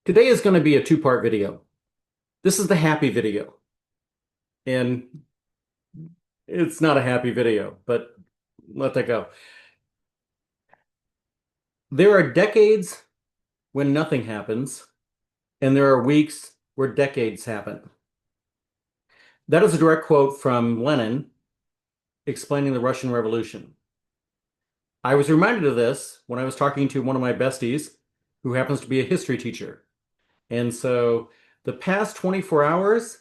Today is going to be a two-part video. This is the happy video, and it's not a happy video, but let that go. There are decades when nothing happens, and there are weeks where decades happen. That is a direct quote from Lenin explaining the Russian Revolution. I was reminded of this when I was talking to one of my besties who happens to be a history teacher. And so the past 24 hours,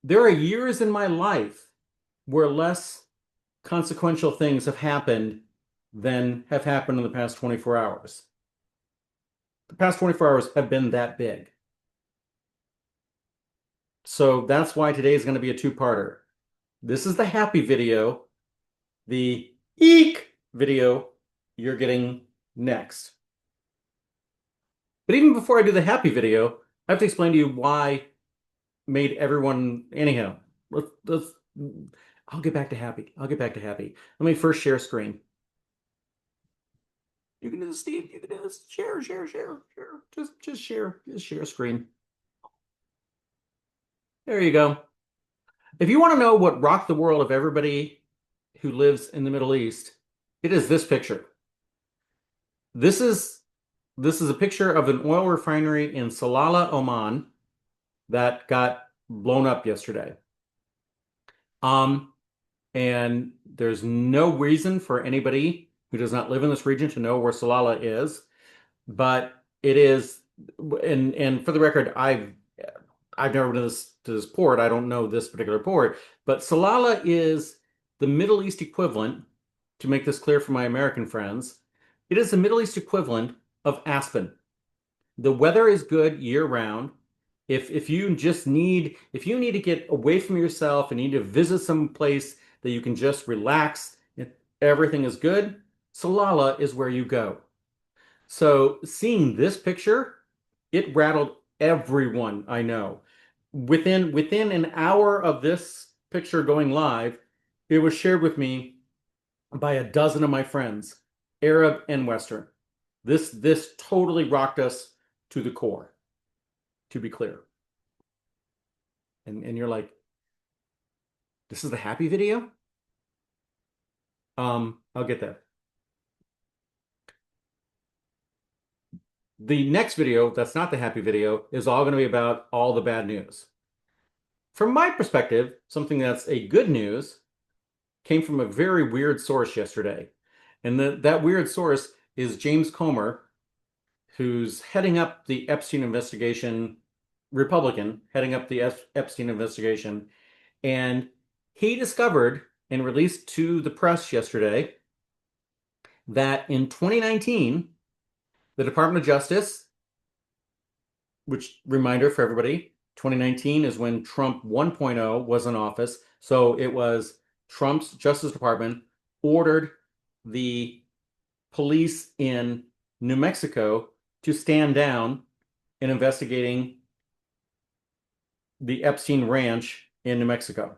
there are years in my life where less consequential things have happened than have happened in the past 24 hours. The past 24 hours have been that big. So that's why today is going to be a two-parter. This is the happy video. The eek video you're getting next. But even before I do the happy video, I have to explain to you why made everyone anyhow. Let's I'll get back to happy. I'll get back to happy. Let me first share screen. You can do this, Steve. You can do this. Share, share, share, share. Just share. Just share screen. There you go. If you want to know what rocked the world of everybody who lives in the Middle East, it is this picture. This is a picture of an oil refinery in Salalah, Oman, that got blown up yesterday. And there's no reason for anybody who does not live in this region to know where Salalah is, but it is, and for the record, I've never been to this port. I don't know this particular port, but Salalah is the Middle East equivalent, to make this clear for my American friends, it is the Middle East equivalent of Aspen. The weather is good year round. If you need to get away from yourself and need to visit some place that you can just relax, everything is good, Salalah is where you go. So seeing this picture, it rattled everyone I know. Within an hour of this picture going live, it was shared with me by a dozen of my friends, Arab and Western. This totally rocked us to the core, to be clear. And you're like, this is the happy video? I'll get that. The next video, that's not the happy video, is all going to be about all the bad news. From my perspective, something that's a good news came from a very weird source yesterday. And that weird source is James Comer, who's heading up the Epstein investigation, Republican, heading up the Epstein investigation. And he discovered and released to the press yesterday that in 2019, the Department of Justice, which reminder for everybody, 2019 is when Trump 1.0 was in office. So it was Trump's Justice Department ordered the police in New Mexico to stand down in investigating the Epstein Ranch in New Mexico.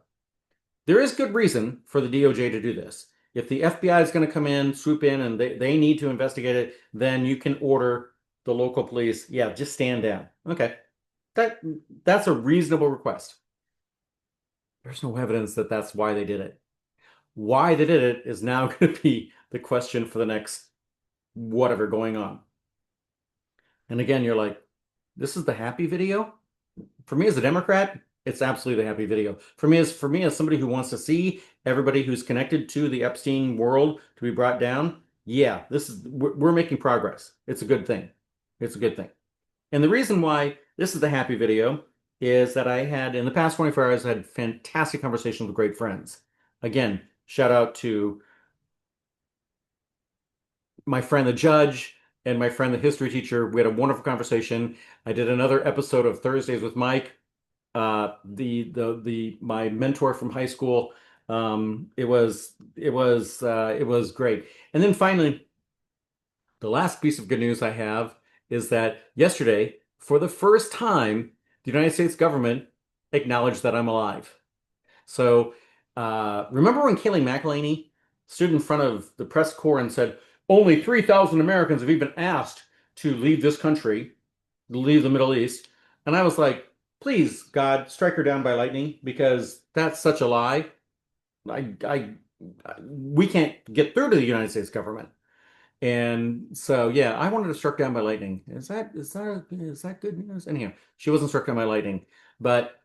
There is good reason for the DOJ to do this. If the FBI is going to come in, swoop in, and they need to investigate it, then you can order the local police, yeah, just stand down. Okay. That's a reasonable request. There's no evidence that that's why they did it. Why they did it is now going to be the question for the next whatever going on. And again, you're like, this is the happy video? For me as a Democrat, it's absolutely the happy video. For me as somebody who wants to see everybody who's connected to the Epstein world to be brought down, yeah, we're making progress. It's a good thing. It's a good thing. And the reason why this is the happy video is that I had, in the past 24 hours, I had fantastic conversations with great friends. Again, shout out to my friend the judge and my friend the history teacher. We had a wonderful conversation. I did another episode of Thursdays with Mike, my mentor from high school. It was great. And then finally, the last piece of good news I have is that yesterday, for the first time, the United States government acknowledged that I'm alive. So remember when Kayleigh McEnany stood in front of the press corps and said, only 3,000 Americans have even asked to leave this country. leave the Middle East. And I was like, please, God, strike her down by lightning because that's such a lie. I we can't get through to the United States government. And so, yeah, I wanted to struck down by lightning. Is that good news? Anyhow, she wasn't struck down by lightning. But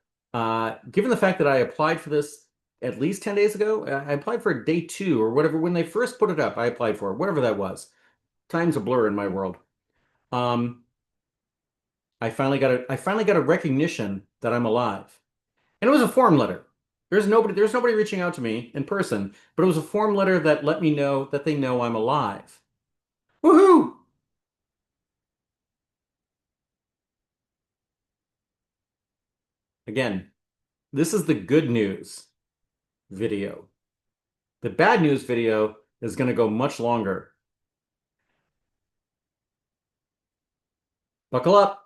given the fact that I applied for this at least 10 days ago, I applied for day two or whatever. When they first put it up, I applied for it, whatever that was. Time's a blur in my world. Um, I finally got a recognition that I'm alive. And it was a form letter. There's nobody reaching out to me in person, but it was a form letter that let me know that they know I'm alive. Woohoo! Again, this is the good news video. The bad news video is going to go much longer. Buckle up.